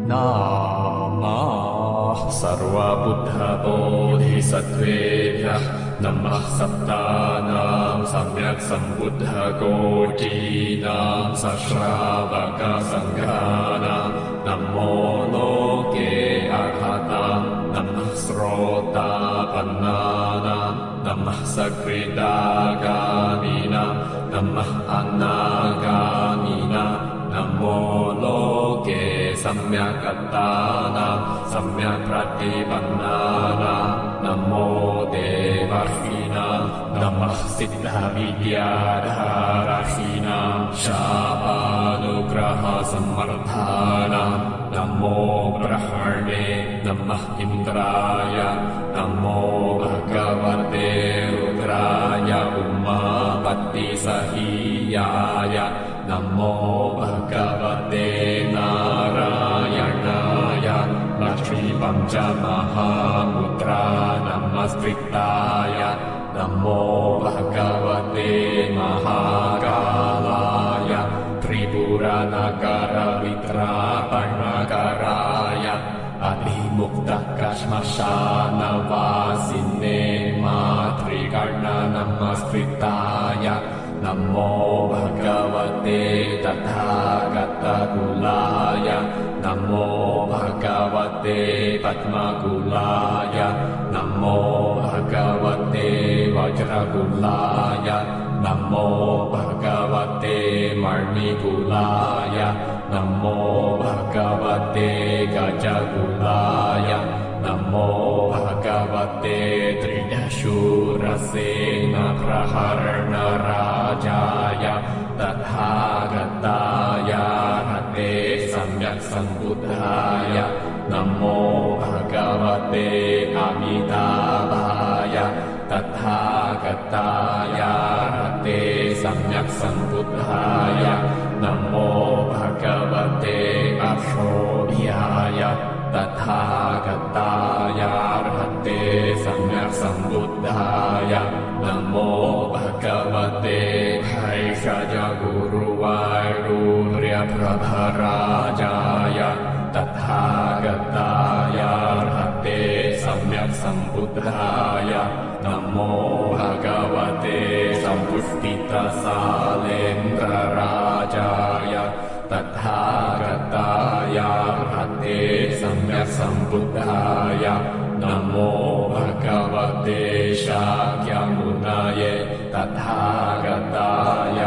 नमः सर्वबुद्धबोधिसत्त्वेभ्यः नमः सप्तानां सम्यक् सम्बुद्धकोटीनां सश्रावकसङ्घानां नमो लोके अर्हतां नमः श्रोतापन्नानां नमः सकृदागामिनां नमः अनागामिनां नमो लोके सम्यक्कर्तानां सम्यक् प्रतिपन्नानां नमो देवर्षीणां नमः सिद्धविद्याधारषीणां शापानुग्रहसम्वर्धानां नमो ब्रह्मणे नमः इन्द्राय नमो भगवते रुद्राय उमापतिसहीयाय नमो भगवते नारायणाय लक्ष्मीपञ्चमहामुद्रा नमस्कृताय नमो भगवते महाकालाय त्रिपुरनगरवित्रापणकराय अभिमुक्तकश्मशानवासिने मातृगणनमस्कृताय नमो भगवते तथागतकुलाय नमो भगवते पद्मकुलाय नमो भगवते वज्रकुलाय नमो भगवते मणिकुलाय नमो भगवते गजकुलाय नमो भगवते त्रिदशूरसेनप्रहरणराजाय तथागताय हते सम्यक् सम्बुद्धाय नमो भगवते अमिताभाय तथागताय हते सम्यक् सम्बुद्धाय नमो भगवते अक्षोभ्याय तथागताय हते सम्यक् सम्बुद्धाय नमो भगवते भैषजगुरुवायूर्यप्रभराजाय तथागताय हते सम्यक् सम्बुद्धाय नमो भगवते सम्पुष्टितसालेन्द्रराजाय तथागताय हते सम्यक् सम्बुद्धाय नमो भगवते शाक्यमुनये तथागताय